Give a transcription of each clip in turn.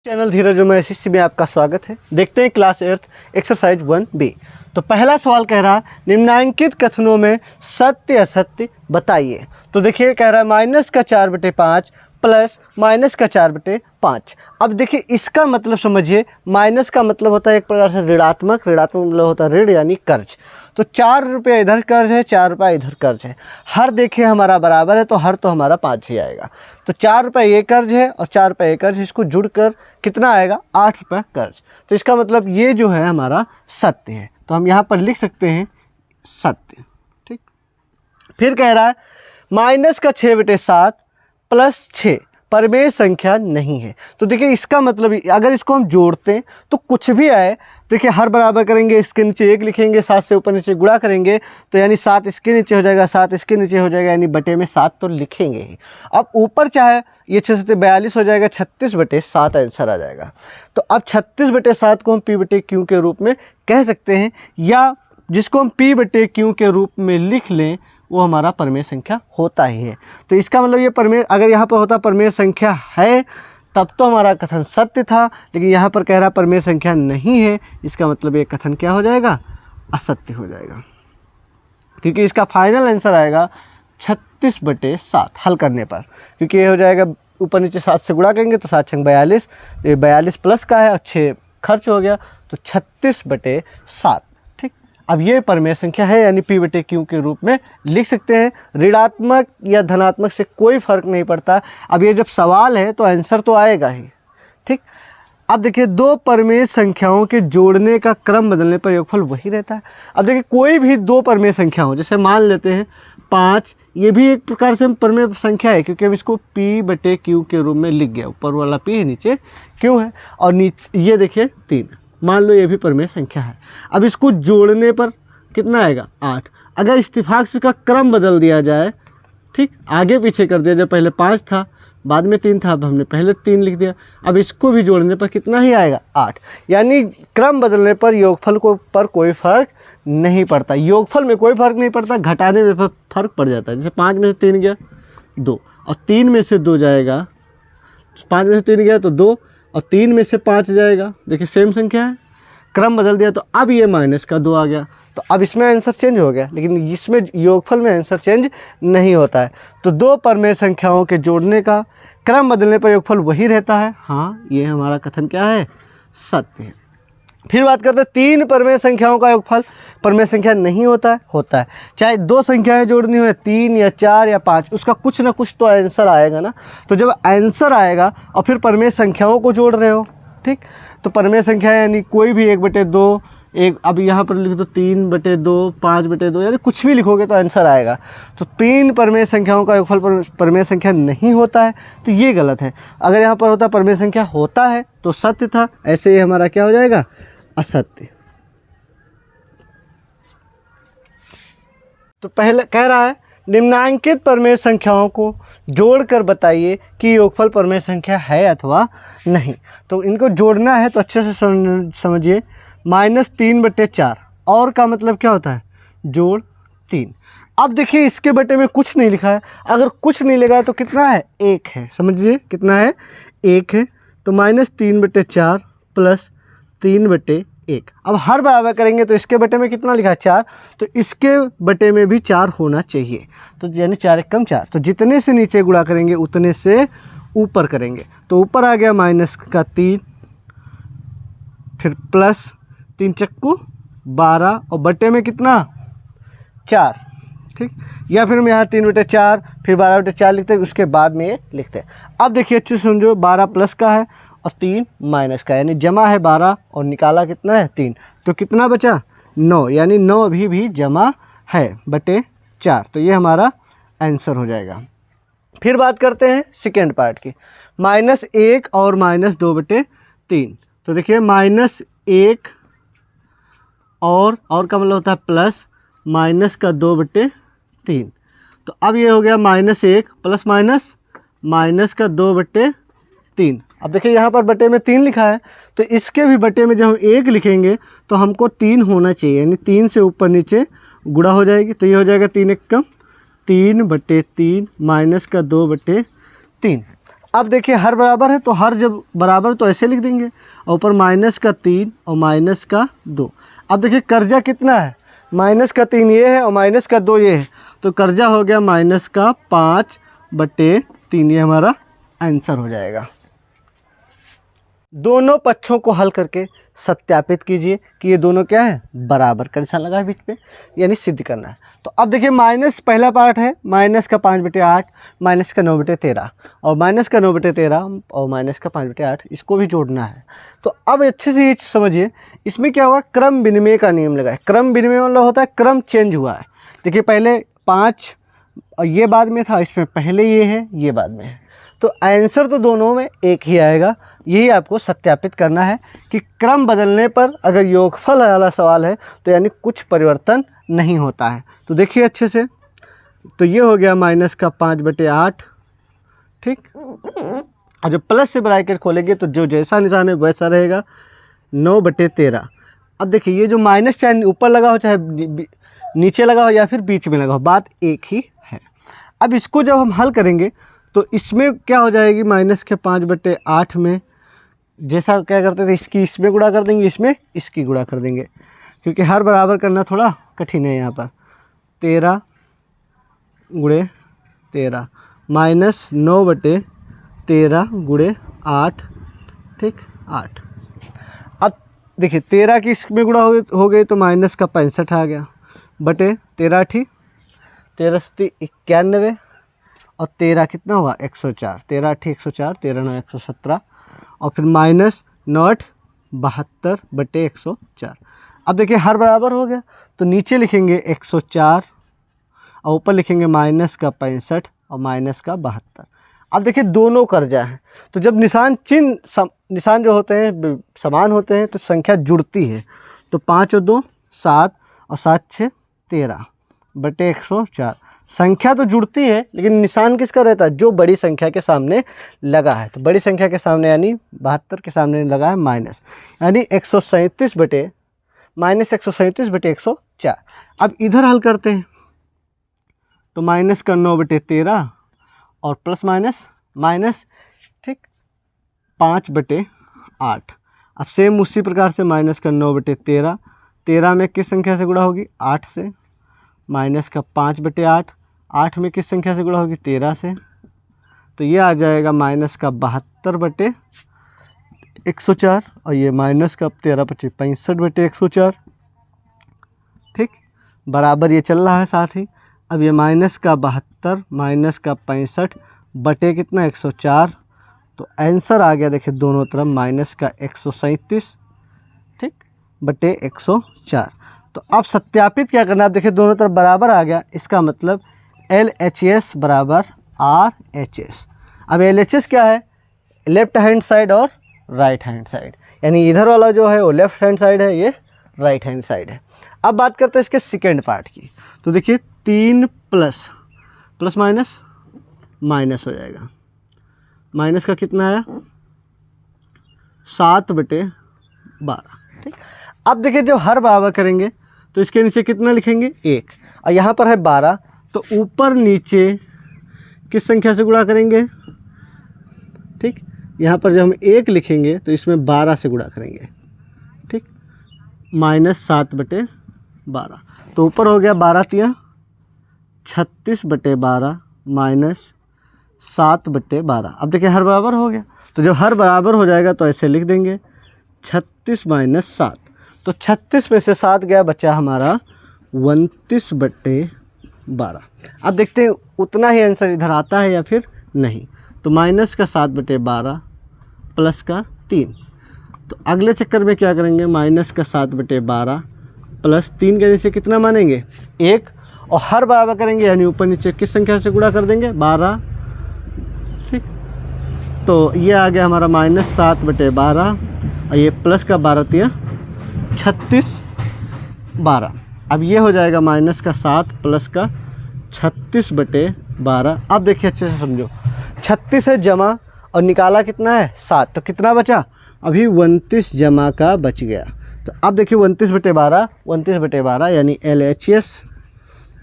Channel धीरज मैसिस में आपका स्वागत है। देखते हैं क्लास 8 एक्सरसाइज 1B। तो पहला सवाल कह रहा निम्नांकित कथनों में सत्य असत्य बताइए। तो देखिए कह रहा है माइनस का 4/5 प्लस माइनस का 4/5। अब देखिए इसका मतलब समझिए, माइनस का मतलब होता है एक प्रकार से ऋणात्मक, ऋणात्मक मतलब होता है ऋण यानी कर्ज। तो 4 रुपये इधर कर्ज है, 4 रुपये इधर कर्ज है। हर देखिए हमारा बराबर है तो हर तो हमारा 5 ही आएगा। तो 4 रुपये ये कर्ज है और 4 रुपये ये कर्ज, इसको जुड़कर कितना आएगा 8 रुपये कर्ज। तो इसका मतलब ये जो है हमारा सत्य है। तो हम यहाँ पर लिख सकते हैं सत्य। ठीक। फिर कह रहा है माइनस का 6/7 प्लस 6 परमेय संख्या नहीं है। तो देखिए इसका मतलब अगर इसको हम जोड़ते हैं तो कुछ भी आए, देखिए हर बराबर करेंगे, इसके नीचे 1 लिखेंगे, 7 से ऊपर नीचे गुणा करेंगे तो यानी 7 इसके नीचे हो जाएगा, 7 इसके नीचे हो जाएगा, यानी बटे में 7 तो लिखेंगे ही। अब ऊपर चाहे ये 6 से 42 हो जाएगा, 36/7 आंसर आ जाएगा। तो अब 36/7 को हम P/Q के रूप में कह सकते हैं, या जिसको हम P/Q के रूप में लिख लें वो हमारा परमेय संख्या होता ही है। तो इसका मतलब ये परमेय, अगर यहाँ पर होता परमेय संख्या है तब तो हमारा कथन सत्य था, लेकिन यहाँ पर कह रहा परमेय संख्या नहीं है, इसका मतलब ये कथन क्या हो जाएगा, असत्य हो जाएगा। क्योंकि इसका फाइनल आंसर आएगा 36/7 हल करने पर, क्योंकि ये हो जाएगा ऊपर नीचे 7 से गुणा करेंगे तो 7 × 42, ये 42 प्लस का है और 6 खर्च हो गया, तो 36/7। अब ये परमेय संख्या है, यानी P/Q के रूप में लिख सकते हैं। ऋणात्मक या धनात्मक से कोई फर्क नहीं पड़ता। अब ये जब सवाल है तो आंसर तो आएगा ही। ठीक। अब देखिए दो परमेय संख्याओं के जोड़ने का क्रम बदलने पर योगफल वही रहता है। अब देखिए कोई भी दो परमेय संख्या हो, जैसे मान लेते हैं 5, ये भी एक प्रकार से परमेय संख्या है, क्योंकि हम इसको P/Q के रूप में लिख गया। ऊपर वाला P है, नीचे Q है, और नीचे ये देखिए 3, मान लो ये भी परमेय संख्या है। अब इसको जोड़ने पर कितना आएगा 8। अगर इत्तेफाक से इसका क्रम बदल दिया जाए, ठीक, आगे पीछे कर दिया जाए, पहले 5 था बाद में 3 था, अब हमने पहले 3 लिख दिया। अब इसको भी जोड़ने पर कितना ही आएगा 8। यानी क्रम बदलने पर योगफल पर कोई फर्क नहीं पड़ता। योगफल में कोई फर्क नहीं पड़ता, घटाने में फर्क पड़ जाता है। जैसे 5 में से 3 गया 2, और 3 में से 2 जाएगा, 5 में से 3 गया तो 2, और 3 में से 5 जाएगा। देखिए सेम संख्या है, क्रम बदल दिया तो अब ये माइनस का 2 आ गया। तो अब इसमें आंसर चेंज हो गया, लेकिन इसमें योगफल में आंसर चेंज नहीं होता है। तो दो परमेय संख्याओं के जोड़ने का क्रम बदलने पर योगफल वही रहता है। हाँ, ये हमारा कथन क्या है, सत्य है। फिर बात करते हैं 3 परमेय संख्याओं का योगफल परमेय संख्या नहीं होता है। होता है, चाहे दो संख्याएं जोड़नी हो, 3 या 4 या 5, उसका कुछ ना कुछ तो आंसर आएगा ना। तो जब आंसर आएगा और फिर परमेय संख्याओं को जोड़ रहे हो, ठीक, तो परमेय संख्या यानी कोई भी 1/2, एक, अब यहाँ पर लिख दो 3/2, 5/2, यानी कुछ भी लिखोगे तो आंसर आएगा। तो 3 परमेय संख्याओं का योगफल परमेय संख्या नहीं होता है, तो ये गलत है। अगर यहाँ पर होता परमेय संख्या होता है तो सत्य था, ऐसे ही हमारा क्या हो जाएगा, असत्य। तो पहले कह रहा है निम्नांकित परमेय संख्याओं को जोड़कर बताइए कि योगफल परमेय संख्या है अथवा नहीं। तो इनको जोड़ना है तो अच्छे से समझिए। -3/4 और का मतलब क्या होता है, जोड़ 3। अब देखिए इसके बटे में कुछ नहीं लिखा है, अगर कुछ नहीं लिखा है तो कितना है, 1 है। समझिए कितना है, 1 है। तो -3/4 प्लस 3/1। अब हर बराबर करेंगे तो इसके बटे में कितना लिखा है, 4, तो इसके बटे में भी 4 होना चाहिए। तो यानी 4 × 4, तो जितने से नीचे गुणा करेंगे उतने से ऊपर करेंगे। तो ऊपर आ गया -3, फिर प्लस 3 × 12, और बटे में कितना, 4। ठीक, या फिर हम यहाँ 3/4 फिर 12/4 लिखते हैं, उसके बाद में ये लिखते हैं। अब देखिए अच्छे से समझो, 12 प्लस का है और 3 माइनस का, यानी जमा है 12 और निकाला कितना है 3, तो कितना बचा 9, यानी 9 अभी भी जमा है /4। तो ये हमारा आंसर हो जाएगा। फिर बात करते हैं सेकेंड पार्ट की, -1 और -2/3। तो देखिए -1 और का मतलब होता है प्लस, माइनस का 2/3। तो अब ये हो गया -1 प्लस माइनस का 2/3। अब देखिए यहाँ पर बटे में 3 लिखा है, तो इसके भी बटे में जब हम 1 लिखेंगे तो हमको 3 होना चाहिए, यानी 3 से ऊपर नीचे गुणा हो जाएगी। तो ये हो जाएगा 3 × 1 = 3/3 माइनस का 2/3। अब देखिए हर बराबर है तो हर जब बराबर तो ऐसे लिख देंगे, और ऊपर -3 और -2। अब देखिए कर्जा कितना है, -3 ये है और -2 ये है, तो कर्जा हो गया -5/3, ये हमारा आंसर हो जाएगा। दोनों पक्षों को हल करके सत्यापित कीजिए कि ये दोनों क्या है, बराबर का निशान लगा है बीच पे, यानी सिद्ध करना है। तो अब देखिए माइनस पहला पार्ट है -5/8 -9/13 और -9/13 और -5/8, इसको भी जोड़ना है। तो अब अच्छे से ये समझिए, इसमें क्या हुआ, क्रम विनिमय का नियम लगा है। क्रम विनिमय मतलब होता है क्रम चेंज हुआ है। देखिए पहले 5 और ये बाद में था, इसमें पहले ये है, ये बाद में है, तो आंसर तो दोनों में एक ही आएगा। यही आपको सत्यापित करना है कि क्रम बदलने पर अगर योगफल वाला सवाल है तो यानी कुछ परिवर्तन नहीं होता है। तो देखिए अच्छे से, तो ये हो गया -5/8, ठीक। और जब प्लस से ब्रैकेट खोलेंगे तो जो जैसा निशान है वैसा रहेगा, 9/13। अब देखिए ये जो माइनस चाहे ऊपर लगा हो चाहे नीचे लगा हो या फिर बीच में लगा हो, बात एक ही है। अब इसको जब हम हल करेंगे तो इसमें क्या हो जाएगी, -5/8 में जैसा क्या करते थे, इसकी इसमें गुणा कर देंगे, इसमें इसकी गुणा कर देंगे, क्योंकि हर बराबर करना थोड़ा कठिन है यहाँ पर। 13 × 13 -9/13 × 8, ठीक, 8। अब देखिए 13 की इसमें गुणा हो गई तो -65 आ गया, बटे 13 × 13 × 91 और 13 कितना हुआ, 104, 13 × 104, 13 × 9 117 और फिर -72/104। अब देखिए हर बराबर हो गया तो नीचे लिखेंगे 104 और ऊपर लिखेंगे -65 और -72। अब देखिए दोनों कर्जा हैं, तो जब निशान निशान जो होते हैं समान होते हैं तो संख्या जुड़ती है। तो 5 और 2 7 और 7 6 13 बटे 104। संख्या तो जुड़ती है लेकिन निशान किसका रहता है, जो बड़ी संख्या के सामने लगा है। तो बड़ी संख्या के सामने यानी 72 के सामने लगा है माइनस, यानी 137/-104। अब इधर हल करते हैं तो -9/13 और प्लस माइनस, ठीक, 5/8। अब सेम उसी प्रकार से -9/13, 13 में किस संख्या से गुणा होगी, 8 से, -5/8, 8 में किस संख्या से गुणा होगी, 13 से, तो ये आ जाएगा -72/104 और ये -13/5 65/104, ठीक, बराबर ये चल रहा है साथ ही। अब ये -72 -65 बटे कितना, 104, तो आंसर आ गया देखिए दोनों तरफ -137, ठीक, बटे 104। तो अब सत्यापित क्या करना है, आप देखिए दोनों तरफ बराबर आ गया, इसका मतलब LHS बराबर RHS। अब LHS क्या है, लेफ्ट हैंड साइड और राइट हैंड साइड, यानी इधर वाला जो है वो लेफ्ट हैंड साइड है, ये राइट हैंड साइड है। अब बात करते हैं इसके सेकेंड पार्ट की। तो देखिए 3 प्लस माइनस हो जाएगा, माइनस का कितना आया, 7/12, ठीक। अब देखिए जब हर बराबर करेंगे तो इसके नीचे कितना लिखेंगे, 1, और यहाँ पर है 12, तो ऊपर नीचे किस संख्या से गुणा करेंगे, ठीक, यहाँ पर जब हम 1 लिखेंगे तो इसमें 12 से गुणा करेंगे, ठीक, -7/12, तो ऊपर हो गया 12 × 36/12 -7/12। अब देखिए हर बराबर हो गया, तो जब हर बराबर हो जाएगा तो ऐसे लिख देंगे 36 - 7, तो 36 में से 7 गया, बचा हमारा 29/12। अब देखते हैं उतना ही आंसर इधर आता है या फिर नहीं। तो -7/12 प्लस का 3, तो अगले चक्कर में क्या करेंगे, -7/12 प्लस 3 के नीचे कितना मानेंगे, 1, और हर बराबर करेंगे यानी ऊपर नीचे किस संख्या से गुणा कर देंगे, 12, ठीक। तो ये आ गया हमारा -7/12 और ये प्लस का 12 × 36/12। अब ये हो जाएगा -7 प्लस का 36/12। अब देखिए अच्छे से समझो, 36 है जमा और निकाला कितना है, 7, तो कितना बचा, अभी 29 जमा का बच गया। तो अब देखिए 29/12 यानी LHS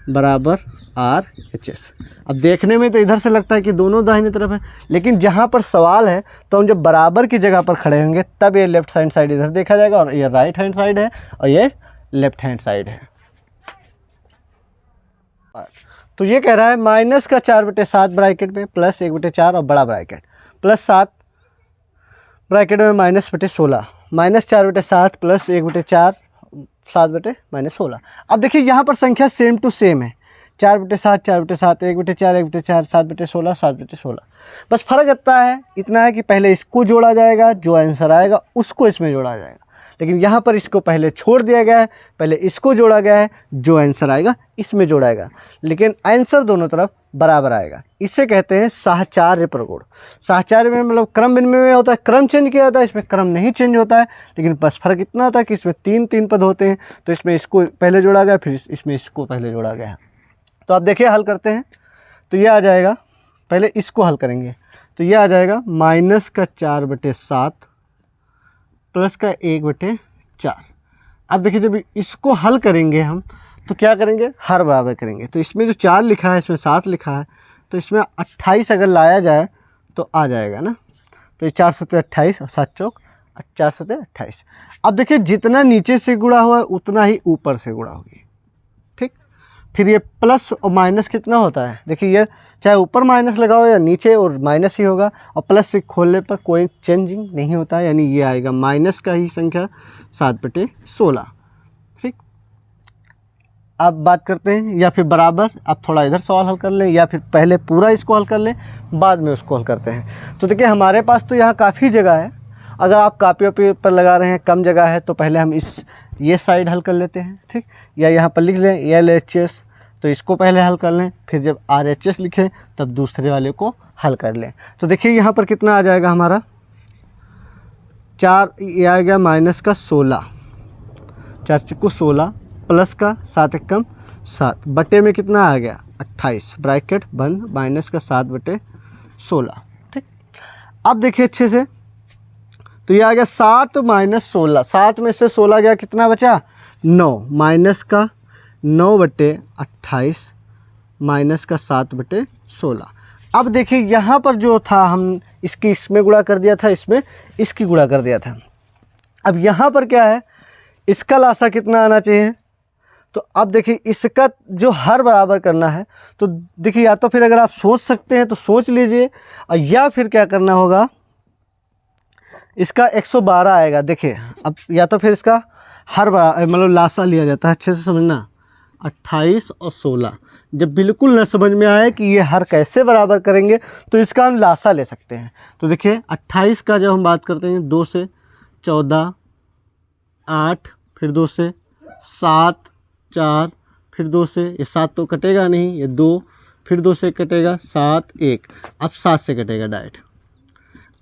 बराबर RHS। अब देखने में तो इधर से लगता है कि दोनों दाहिने तरफ है, लेकिन जहाँ पर सवाल है तो हम जब बराबर की जगह पर खड़े होंगे तब ये लेफ्ट हैंड साइड इधर देखा जाएगा और ये राइट हैंड साइड है और ये लेफ्ट हैंड साइड है। तो ये कह रहा है माइनस का 4/7 ब्रैकेट में प्लस 1/4 और बड़ा ब्रैकेट प्लस 7 ब्रैकेट में -/16 -4/7 प्लस 1/4 7/-16। अब देखिए यहाँ पर संख्या सेम टू सेम है, 4/7 4/7 1/4 1/4 7/16 7/16। बस फर्क इतना है कि पहले इसको जोड़ा जाएगा, जो आंसर आएगा उसको इसमें जोड़ा जाएगा, लेकिन यहाँ पर इसको पहले छोड़ दिया गया है, पहले इसको जोड़ा गया है, जो आंसर आएगा इसमें जोड़ाएगा, लेकिन आंसर दोनों तरफ बराबर आएगा। इसे कहते हैं साहचर्य प्रगुण। साहचर्य में मतलब क्रम विनिमय में होता है, क्रम चेंज किया जाता है, इसमें क्रम नहीं चेंज होता है, लेकिन बस फर्क इतना होता है कि इसमें 3 पद होते हैं, तो इसमें इसको पहले जोड़ा गया फिर इसमें इसको पहले जोड़ा गया। तो आप देखिए हल करते हैं तो ये आ जाएगा, पहले इसको हल करेंगे तो ये आ जाएगा माइनस का 4/7 प्लस का 1/4। अब देखिए जब इसको हल करेंगे हम तो क्या करेंगे, हर बराबर करेंगे। तो इसमें जो 4 लिखा है इसमें 7 लिखा है, तो इसमें 28 अगर लाया जाए तो आ जाएगा ना। तो ये 4 7 28 और 7 चौक 4 7 28। अब देखिए जितना नीचे से गुणा हुआ है उतना ही ऊपर से गुणा होगी, ठीक। फिर ये प्लस और माइनस कितना होता है, देखिए ये चाहे ऊपर माइनस लगाओ या नीचे और माइनस ही होगा, और प्लस से खोलने पर कोई चेंजिंग नहीं होता है, यानी ये आएगा माइनस का ही संख्या 7/16, ठीक। अब बात करते हैं या फिर बराबर, अब थोड़ा इधर सवाल हल कर लें या फिर पहले पूरा इसको हल कर लें बाद में उसको हल करते हैं। तो देखिए हमारे पास तो यहाँ काफ़ी जगह है, अगर आप कापियों पर लगा रहे हैं कम जगह है तो पहले हम ये साइड हल कर लेते हैं, ठीक। या यहाँ पर लिख लें LHS, तो इसको पहले हल कर लें, फिर जब RHS लिखें तब दूसरे वाले को हल कर लें। तो देखिए यहाँ पर कितना आ जाएगा हमारा 4, ये आ गया माइनस का 16, 4 × 16 प्लस का 7 × 7 बटे में कितना आ गया 28 ब्रैकेट बंद माइनस का 7/16, ठीक। अब देखिए अच्छे से, तो ये आ गया 7 - 16, 7 में से 16 गया, कितना बचा 9, माइनस का 9/28 माइनस का 7/16। अब देखिए यहाँ पर जो था हम इसकी इसमें गुणा कर दिया था, इसमें इसकी गुणा कर दिया था। अब यहाँ पर क्या है, इसका लासा कितना आना चाहिए, तो अब देखिए इसका जो हर बराबर करना है, तो देखिए या तो फिर अगर आप सोच सकते हैं तो सोच लीजिए, और या फिर क्या करना होगा, इसका 112 आएगा। देखिए अब या तो फिर इसका हर बराबर मतलब लासा लिया जाता है, अच्छे से समझना। 28 और 16 जब बिल्कुल न समझ में आए कि ये हर कैसे बराबर करेंगे तो इसका हम लासा ले सकते हैं। तो देखिए 28 का जब हम बात करते हैं 2 से 14 8 फिर 2 से 7 4 फिर 2 से, ये 7 तो कटेगा नहीं, ये 2 फिर 2 से कटेगा 7 1, अब 7 से कटेगा डायरेक्ट।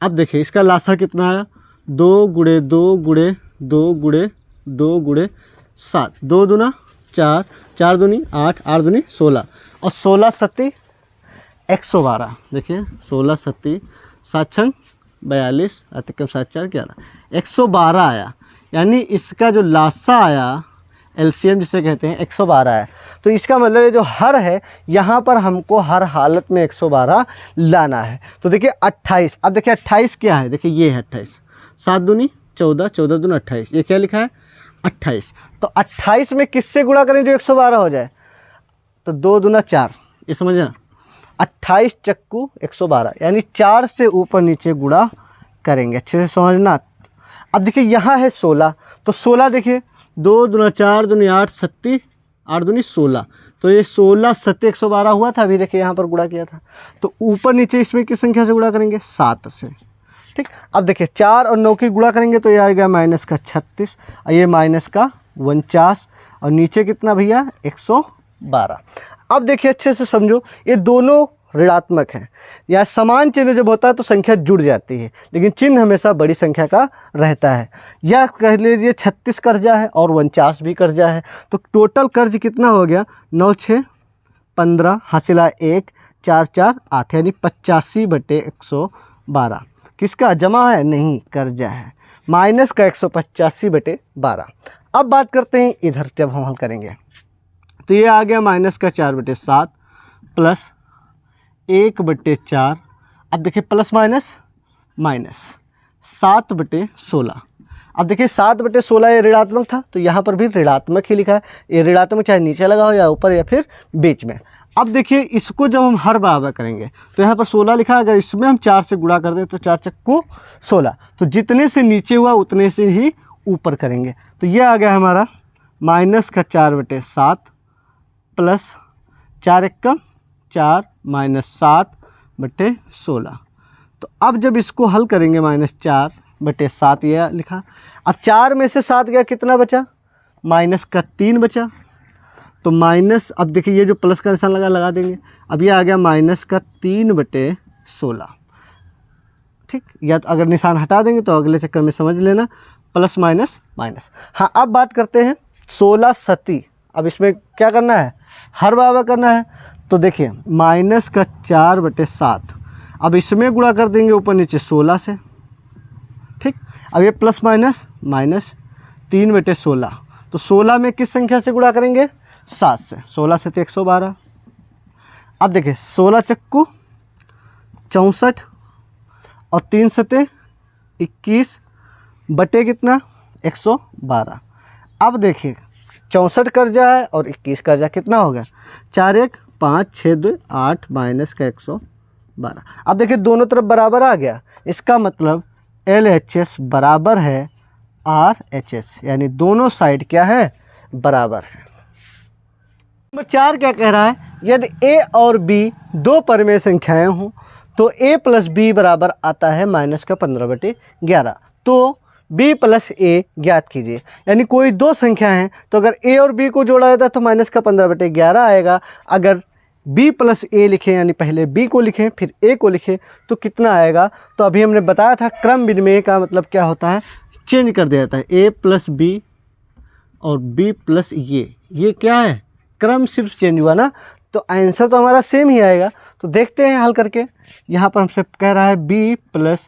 अब देखिए इसका लासा कितना आया 2 × 2 × 2 × 2 × 7, 2 दूना 4 4 दूनी 8 8 दूनी 16 और 16 7 112। देखिए 16 7 7 6 42 अतिकम 7 4 11 112 आया, यानी इसका जो लासा आया LCM जिसे कहते हैं 112 है। तो इसका मतलब ये जो हर है यहाँ पर हमको हर हालत में 112 लाना है। तो देखिए 28, अब देखिए 28 क्या है, देखिए ये है 28, 7 दूनी 14 14 दूनी 28, ये क्या लिखा है 28। तो 28 में किससे गुणा करें जो 112 हो जाए, तो 2 दूना 4, ये समझना 28 चक्कू 112, यानी 4 से ऊपर नीचे गुणा करेंगे, अच्छे से समझना। अब देखिए यहाँ है 16, तो 16 देखिए 2 दूना 4 दूनी 8 7 8 दूनी 16, तो ये 16 7 112 हुआ था, अभी देखिए यहाँ पर गुणा किया था। तो ऊपर नीचे इसमें किस संख्या से गुणा करेंगे 7 से, ठीक। अब देखिए 4 और 9 की गुणा करेंगे तो ये आएगा माइनस का 36 और ये माइनस का 49 और नीचे कितना भैया 112। अब देखिए अच्छे से समझो, ये दोनों ऋणात्मक हैं, या समान चिन्ह जब होता है तो संख्या जुड़ जाती है, लेकिन चिन्ह हमेशा बड़ी संख्या का रहता है। या कह लीजिए 36 कर्जा है और 49 भी कर्जा है, तो टोटल कर्ज कितना हो गया 9 6 15 हासिला 1 4 4 8, यानी 85/112। किसका जमा है, नहीं कर्जा है, माइनस का 185/12। अब बात करते हैं इधर जब हम हल करेंगे, तो ये आ गया माइनस का 4/7 प्लस 1/4। अब देखिए प्लस माइनस माइनस 7/16। अब देखिए 7/16 ये ऋणात्मक था तो यहाँ पर भी ऋणात्मक ही लिखा है। ये ऋणात्मक चाहे नीचे लगा हो या ऊपर या फिर बीच में। अब देखिए इसको जब हम हर बराबर करेंगे तो यहाँ पर 16 लिखा है, अगर इसमें हम 4 से गुणा कर दें तो 4 चक्कू 16, तो जितने से नीचे हुआ उतने से ही ऊपर करेंगे। तो ये आ गया हमारा -4/7 प्लस 4 एकम 4 माइनस 7/16। तो अब जब इसको हल करेंगे -4/7 ये लिखा। अब 4 में से 7 गया, कितना बचा? -3 बचा। तो माइनस, अब देखिए ये जो प्लस का निशान लगा देंगे। अब ये आ गया -3/16। ठीक, या तो अगर निशान हटा देंगे तो अगले चक्कर में समझ लेना प्लस माइनस माइनस। हाँ, अब बात करते हैं 16 सती। अब इसमें क्या करना है? हर बराबर करना है। तो देखिए -4/7, अब इसमें गुणा कर देंगे ऊपर नीचे 16 से। ठीक, अब ये प्लस माइनस माइनस 3/16, तो 16 में किस संख्या से गुणा करेंगे? 7 से। 16 से तो 112। अब देखिए 16 चक्कू 64 और 3 सते 21 बटे कितना? 112। अब देखिए 64 कर जाए और 21 कर जाए, कितना हो गया? 4 1 5 6 2 8 माइनस का 112। अब देखिए दोनों तरफ बराबर आ गया, इसका मतलब LHS बराबर है RHS, यानी दोनों साइड क्या है? बराबर है। नंबर 4 क्या कह रहा है? यदि A और B दो परिमेय संख्याएं हों तो A प्लस B बराबर आता है -15/11। तो B प्लस A ज्ञात कीजिए। यानी कोई दो संख्या हैं तो अगर A और B को जोड़ा जाता है तो -15/11 आएगा। अगर B प्लस A लिखें, यानी पहले B को लिखें फिर A को लिखें, तो कितना आएगा? तो अभी हमने बताया था क्रम विनिमय का मतलब क्या होता है? चेंज कर दिया जाता है। A प्लस B और B प्लस ये क्या है? क्रम सिर्फ चेंज हुआ ना, तो आंसर तो हमारा सेम ही आएगा। तो देखते हैं हल करके। यहाँ पर हमसे कह रहा है B प्लस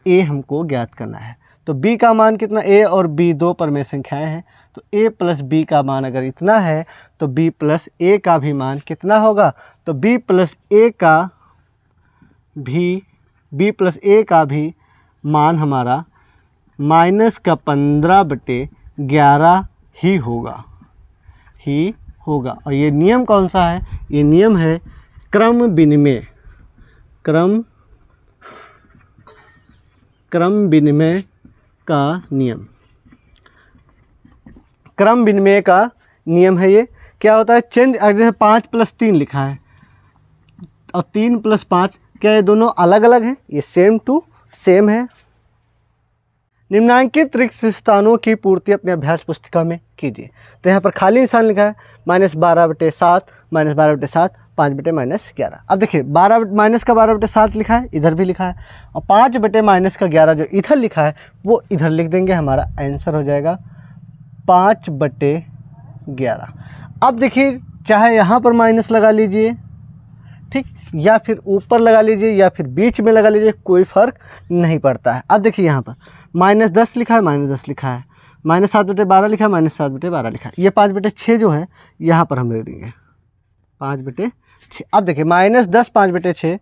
A हमको ज्ञात करना है। तो B का मान कितना? A और B दो परिमेय संख्याएं हैं, तो A प्लस B का मान अगर इतना है तो B प्लस A का भी मान कितना होगा? तो B प्लस A का भी मान हमारा -15/11 ही होगा। और ये नियम कौन सा है? ये नियम है क्रम विनिमय का नियम। क्रम विनिमय का नियम है ये। क्या होता है? चेंज, अगर 5 + 3 लिखा है और 3 + 5, क्या ये दोनों अलग अलग हैं? ये सेम टू सेम है। निम्नांकित रिक्त स्थानों की पूर्ति अपने अभ्यास पुस्तिका में कीजिए। तो यहाँ पर खाली निशान लिखा है -12/7 -12/7 5/-11। अब देखिए 12/-7 लिखा है, इधर भी लिखा है, और 5/-11 जो इधर लिखा है वो इधर लिख देंगे। हमारा आंसर हो जाएगा 5/11। अब देखिए चाहे यहाँ पर माइनस लगा लीजिए, ठीक, या फिर ऊपर लगा लीजिए या फिर बीच में लगा लीजिए, कोई फ़र्क नहीं पड़ता है। अब देखिए यहाँ पर -10 लिखा है, -10 लिखा है, -7/12 लिखा है, -7/12 लिखा है। ये 5/6 जो है यहाँ पर हम लिख देंगे 5/6। अब देखिए -10 5/6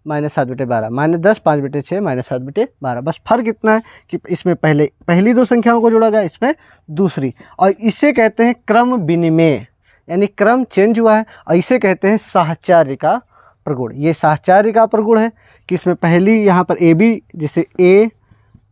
-7/12, -10 5/6 -7/12। बस फ़र्क इतना है कि इसमें पहली दो संख्याओं को जोड़ा गया, इसमें दूसरी, और इसे कहते हैं क्रम विनिमय, यानी क्रम चेंज हुआ है, और इसे कहते हैं साहचर्य का प्रगुण। ये साहचर्य का प्रगुण है कि इसमें पहली यहाँ पर AB, जैसे A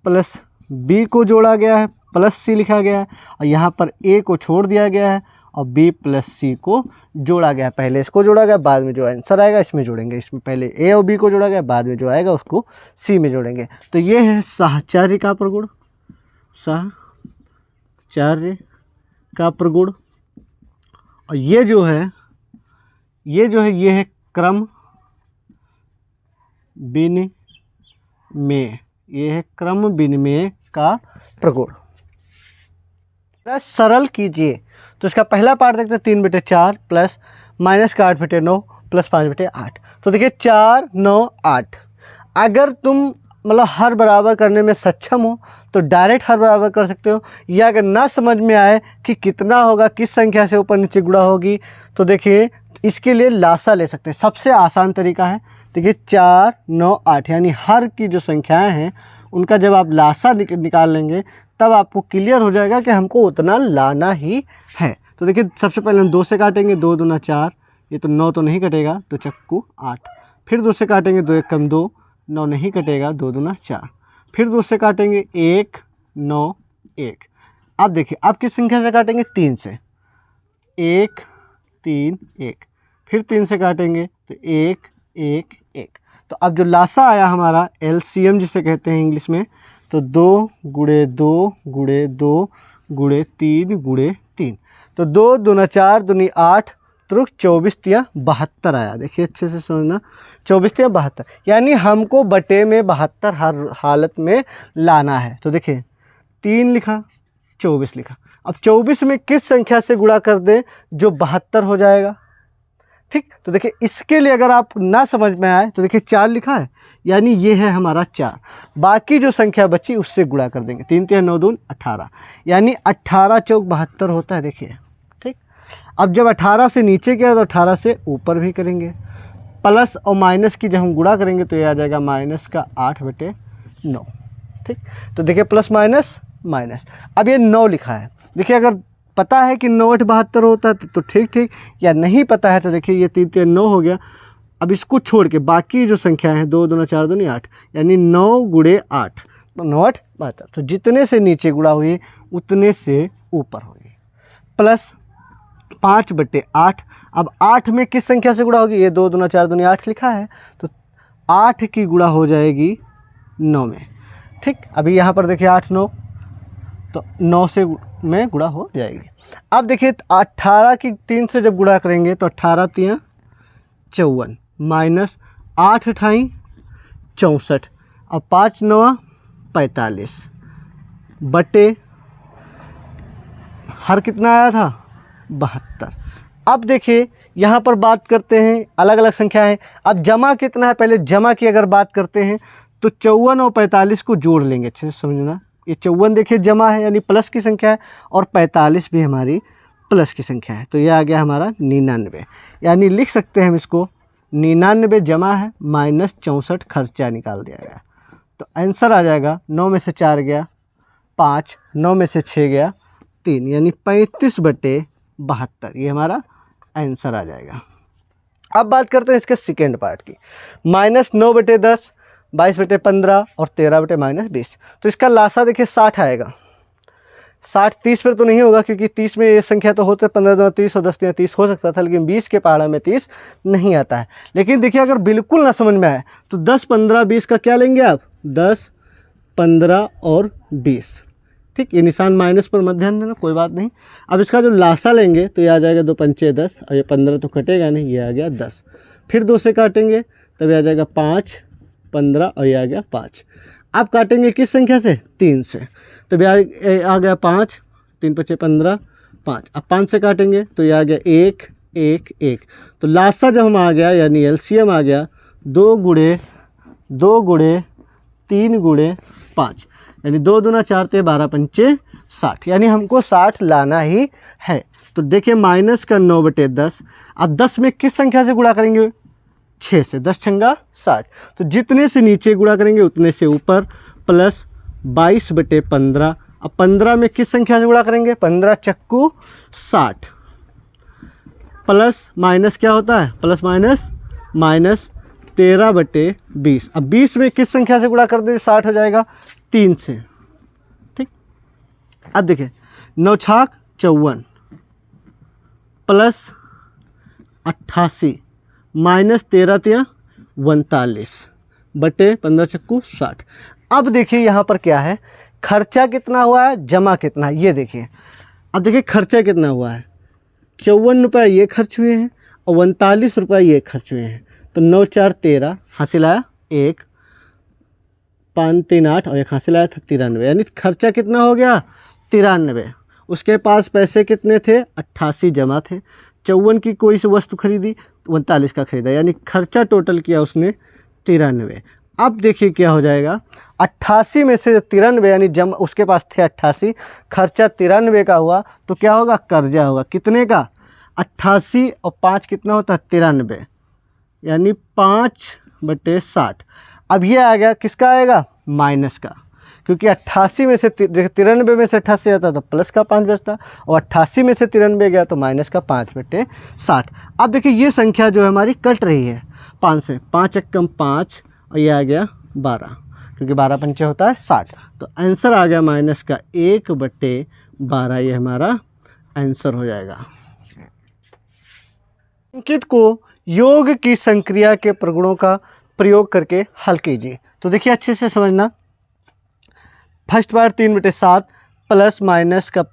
प्लस B को जोड़ा गया है, प्लस C लिखा गया है, और यहाँ पर A को छोड़ दिया गया है और B प्लस C को जोड़ा गया है। पहले इसको जोड़ा गया, बाद में जो आंसर आएगा इसमें जोड़ेंगे। इसमें पहले A और B को जोड़ा गया, बाद में जो आएगा उसको C में जोड़ेंगे। तो ये है साहचर्य का प्रगुण, साहचर्य का प्रगुण। और ये जो है ये है क्रम विनिमय, ये है क्रम विनिमय का प्रगुण। सरल कीजिए। तो इसका पहला पार्ट देखते हैं 3/4 प्लस माइनस का 8/9 प्लस 5/8। तो देखिए 4 9 8। अगर तुम मतलब हर बराबर करने में सक्षम हो तो डायरेक्ट हर बराबर कर सकते हो, या अगर ना समझ में आए कि कितना होगा, किस संख्या से ऊपर नीचे गुणा होगी, तो देखिए इसके लिए लासा ले सकते हैं। सबसे आसान तरीका है, देखिए 4, 9, 8 यानी हर की जो संख्याएं हैं उनका जब आप लासा निकाल लेंगे तब आपको क्लियर हो जाएगा कि हमको उतना लाना ही है। तो देखिए सबसे पहले हम 2 से काटेंगे, 2 दूना 4, ये तो 9 तो नहीं कटेगा, तो चक्कू 8। फिर 2 से काटेंगे, 2 1 कम 2, 9 नहीं कटेगा, 2 दूना 4। फिर 2 से काटेंगे 1, 9, 1। अब देखिए अब किस संख्या से काटेंगे, 3 से, 1, 3, 1। फिर 3 से काटेंगे तो 1, 1, 1। तो अब जो लासा आया हमारा LCM जिसे कहते हैं इंग्लिश में, तो 2 गुणे 2 गुणे 2 गुणे 3 गुणे 3। तो 2 दूना 4 दूनी 8 त्रुक 24 तिया 72 आया। देखिए अच्छे से समझना, 24 तिया 72 यानी हमको बटे में 72 हर हालत में लाना है। तो देखिए 3 लिखा, 24 लिखा। अब 24 में किस संख्या से गुणा कर दें जो 72 हो जाएगा, ठीक। तो देखिए इसके लिए अगर आप ना समझ में आए तो देखिए 4 लिखा है यानी ये है हमारा 4, बाकी जो संख्या बची उससे गुणा कर देंगे। 3 3 9 2 18 यानी 18 चौक 72 होता है। देखिए ठीक। अब जब 18 से नीचे किया तो 18 से ऊपर भी करेंगे। प्लस और माइनस की जब हम गुणा करेंगे तो ये आ जाएगा माइनस का 8/9, ठीक। तो देखिए प्लस माइनस माइनस, अब ये 9 लिखा है। देखिए अगर पता है कि 9 8 72 होता है तो ठीक ठीक, या नहीं पता है तो देखिए ये 3 3 9 हो गया। अब इसको छोड़ के बाकी जो संख्या है 2 दूना 4 दूनी 8 यानी 9 गुणे 8, तो 9 8 72। तो जितने से नीचे गुणा हुई उतने से ऊपर हुई। प्लस 5/8। अब 8 में किस संख्या से गुणा होगी, ये 2 दूना 4 दूनी 8 लिखा है, तो 8 की गुणा हो जाएगी 9 में, ठीक। अभी यहाँ पर देखिए 8 9, तो 9 से में गुणा हो जाएगी। अब देखिए 18 की 3 से जब गुणा करेंगे तो 18 3 54 माइनस 8 8 64, अब 5 9 45 बटे हर कितना आया था 72। अब देखिए यहाँ पर बात करते हैं अलग अलग संख्या है। अब जमा कितना है, पहले जमा की अगर बात करते हैं तो 54 और 45 को जोड़ लेंगे। अच्छे से समझना, ये 54 देखिए जमा है यानी प्लस की संख्या है, और 45 भी हमारी प्लस की संख्या है। तो ये आ गया हमारा 99, यानी लिख सकते हैं हम इसको 99 जमा है माइनस 64 खर्चा निकाल दिया गया। तो आंसर आ जाएगा 9 में से 4 गया 5, 9 में से 6 गया 3 यानी 35/72, ये हमारा आंसर आ जाएगा। अब बात करते हैं इसके सेकेंड पार्ट की, -9/10, 22/15 और 13/-20। तो इसका लासा देखिए 60 आएगा। 60 30 पर तो नहीं होगा क्योंकि 30 में ये संख्या तो होते 15 2 30 और 10 3 30 हो सकता था, लेकिन 20 के पहाड़ा में 30 नहीं आता है। लेकिन देखिए अगर बिल्कुल ना समझ में आए तो 10 15 20 का क्या लेंगे आप, 10 15 और 20, ठीक। ये निशान माइनस पर मत ध्यान देना, कोई बात नहीं। अब इसका जो लासा लेंगे तो ये आ जाएगा 2 पंचे 10, और ये 15 तो कटेगा नहीं, ये आ गया 10। फिर 2 से काटेंगे तब ये आ जाएगा 5 15 और ये आ गया 5। अब काटेंगे किस संख्या से, 3 से, तो आ गया 5, 3 5 15 5। अब 5 से काटेंगे तो ये आ गया 1 1 1। तो लासा जब हम आ गया यानी LCM आ गया 2 गुणे 3 गुणे 5, यानी 2 दूना 4 ते 12 पंचे 60, यानी हमको 60 लाना ही है। तो देखिए माइनस का 9/10। अब 10 में किस संख्या से गुणा करेंगे, 6 से, 10 छंगा 60। तो जितने से नीचे गुणा करेंगे उतने से ऊपर, प्लस 22/15। अब 15 में किस संख्या से गुणा करेंगे, 15 चक्कू 60, प्लस माइनस क्या होता है, प्लस माइनस माइनस 13/20। अब 20 में किस संख्या से गुणा कर दें 60 हो जाएगा, 3 से, ठीक। अब देखिए 9 छाक 54 प्लस 88 माइनस 13 तिया 39 बटे 15 चक्कू 60। अब देखिए यहाँ पर क्या है, खर्चा कितना हुआ है, जमा कितना है, ये देखिए। अब देखिए खर्चा कितना हुआ है, 54 रुपये ये खर्च हुए हैं और 39 रुपये ये खर्च हुए हैं। तो 9 4 13, हासिल आया 1, 5 3 8 और एक हासिल आया था 93, यानी खर्चा कितना हो गया 93। उसके पास पैसे कितने थे, 88 जमा थे। 54 की कोई सी वस्तु खरीदी, 39 का खरीदा, यानी खर्चा टोटल किया उसने 93। अब देखिए क्या हो जाएगा, 88 में से 93 यानी जम उसके पास थे 88, खर्चा 93 का हुआ, तो क्या होगा, कर्जा होगा कितने का, 88 और 5 कितना होता है 93, यानी 5/60। अब ये आ गया किसका आएगा, माइनस का, क्योंकि 88 में से 93 में से 88 आता तो प्लस का 5 बचता, और 88 में से 93 गया तो माइनस का 5/60। अब देखिए ये संख्या जो है हमारी कट रही है 5 से, 5 एक कम 5 और ये आ गया 12, क्योंकि 12 पंचे होता है 60। तो आंसर आ गया माइनस का 1/12, ये हमारा आंसर हो जाएगा। अंकित को योग की संक्रिया के प्रगुणों का प्रयोग करके हल कीजिए। तो देखिए अच्छे से समझना, फर्स्ट बार 3/7 प्लस माइनस का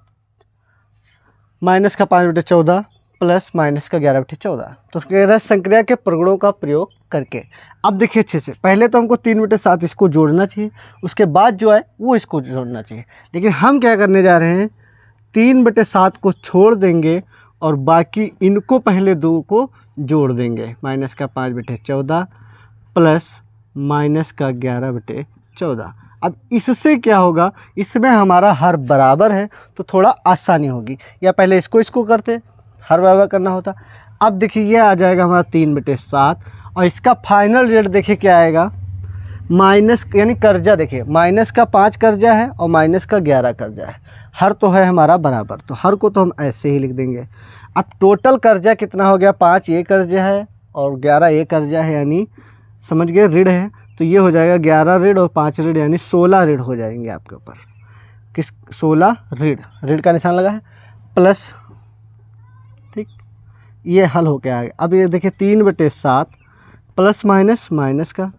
5/14 प्लस माइनस का 11/14। तो कह रहा है संक्रिया के प्रगुणों का प्रयोग करके। अब देखिए अच्छे से, पहले तो हमको 3/7 इसको जोड़ना चाहिए, उसके बाद जो है वो इसको जोड़ना चाहिए, लेकिन हम क्या करने जा रहे हैं, 3/7 को छोड़ देंगे और बाकी इनको पहले दो को जोड़ देंगे। माइनस का 5/14 प्लस माइनस का 11/14। अब इससे क्या होगा, इसमें हमारा हर बराबर है तो थोड़ा आसानी होगी, या पहले इसको करते, हर बराबर करना होता। अब देखिए ये आ जाएगा हमारा 3/7 और इसका फाइनल रेट देखिए क्या आएगा, माइनस यानी कर्जा, देखिए माइनस का 5 कर्जा है और माइनस का 11 कर्जा है, हर तो है हमारा बराबर, तो हर को तो हम ऐसे ही लिख देंगे। अब टोटल कर्जा कितना हो गया, 5 ये कर्जा है और 11 ये कर्जा है, यानी समझ गए ऋण है, तो ये हो जाएगा 11 ऋण और 5 ऋण, यानी 16 ऋण हो जाएंगे आपके ऊपर। किस 16 ऋण का निशान लगा है प्लस, ठीक, ये हल हो के आ गया। अब ये देखिए 3/7 प्लस माइनस का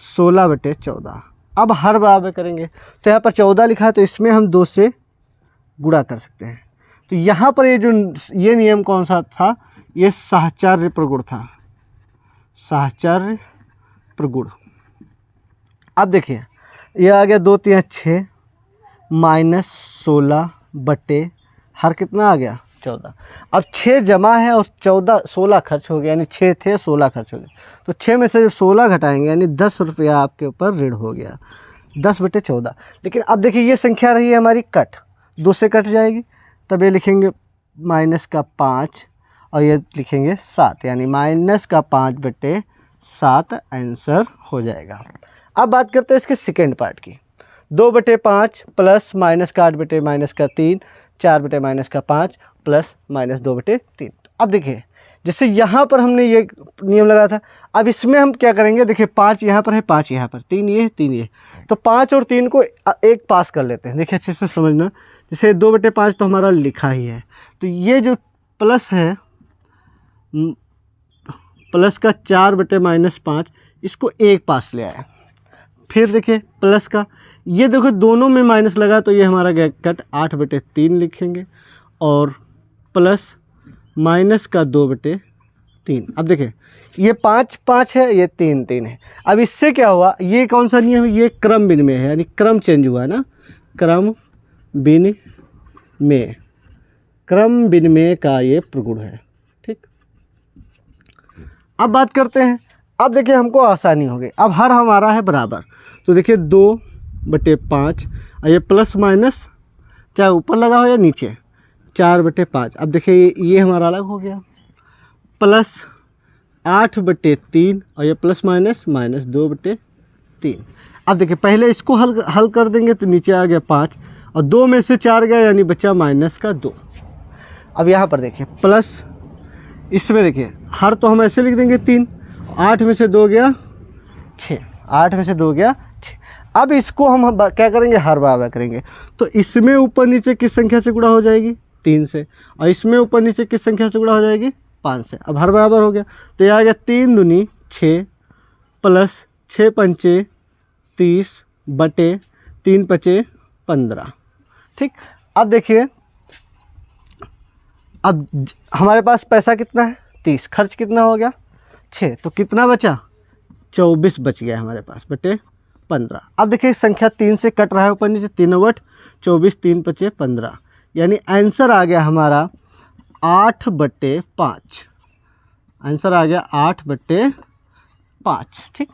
16/14। अब हर बराबर करेंगे तो यहाँ पर 14 लिखा है तो इसमें हम 2 से गुणा कर सकते हैं। तो यहाँ पर ये नियम कौन सा था, ये साहचर्य प्रगुण था, साहचर्य प्रगुण। अब देखिए ये आ गया 2 3 6 माइनस 16 बटे हर कितना आ गया 14। अब 6 जमा है और 16 खर्च हो गया, यानी 6 थे 16 खर्च हो गए, तो 6 में से जब 16 घटाएंगे यानी 10 रुपया आपके ऊपर ऋण हो गया, 10/14। लेकिन अब देखिए ये संख्या रही है हमारी कट, 2 से कट जाएगी, तब ये लिखेंगे माइनस का 5 और ये लिखेंगे 7, यानी माइनस का 5/7 आंसर हो जाएगा। अब बात करते हैं इसके सेकेंड पार्ट की, 2/5 प्लस माइनस का 8/-3 4/-5 प्लस -2/3। अब देखिए जैसे यहाँ पर हमने ये नियम लगाया था, अब इसमें हम क्या करेंगे, देखिए 5 यहाँ पर है, 5 यहाँ पर, 3 ये 3 ये, तो 5 और 3 को एक पास कर लेते हैं। देखिए अच्छे से समझना, जैसे 2/5 तो हमारा लिखा ही है, तो ये जो प्लस है प्लस का 4/-5 इसको एक पास ले आए। फिर देखिए प्लस का, ये देखो दोनों में माइनस लगा तो ये हमारा गया कट, 8/3 लिखेंगे और प्लस माइनस का 2/3। अब देखिए ये 5 है, ये 3 है। अब इससे क्या हुआ, ये कौन सा नियम है, ये क्रम विनिमय है, यानी क्रम चेंज हुआ है ना, क्रम विनिमय का ये प्रगुण है, ठीक। अब बात करते हैं, अब देखिए हमको आसानी हो गई, अब हर हमारा है बराबर, तो देखिए 2/5 और ये प्लस माइनस चाहे ऊपर लगा हो या नीचे 4/5। अब देखिए ये हमारा अलग हो गया, प्लस 8/3 और ये प्लस माइनस 2/3। अब देखिए पहले इसको हल कर देंगे तो नीचे आ गया 5 और 2 में से 4 गया, यानी बचा माइनस का 2। अब यहाँ पर देखिए प्लस, इसमें देखिए हर तो हम ऐसे लिख देंगे 3, 8 में से 2 गया 6, 8 में से 2 गया 6। अब इसको हम क्या करेंगे, हर बराबर करेंगे, तो इसमें ऊपर नीचे किस संख्या से गुणा हो जाएगी, 3 से, और इसमें ऊपर नीचे किस संख्या से गुणा हो जाएगी, 5 से। अब हर बराबर हो गया, तो यह आ गया 3 दूनी 6 प्लस 6 पंचे 30 बटे 3 पचे 15, ठीक। अब देखिए अब हमारे पास पैसा कितना है 30, खर्च कितना हो गया 6, तो कितना बचा 24 बच गया हमारे पास बटे 15। अब देखिए संख्या 3 से कट रहा है ऊपर नीचे, 3/24 3 पचे 15, यानी आंसर आ गया हमारा 8/5, आंसर आ गया 8/5, ठीक।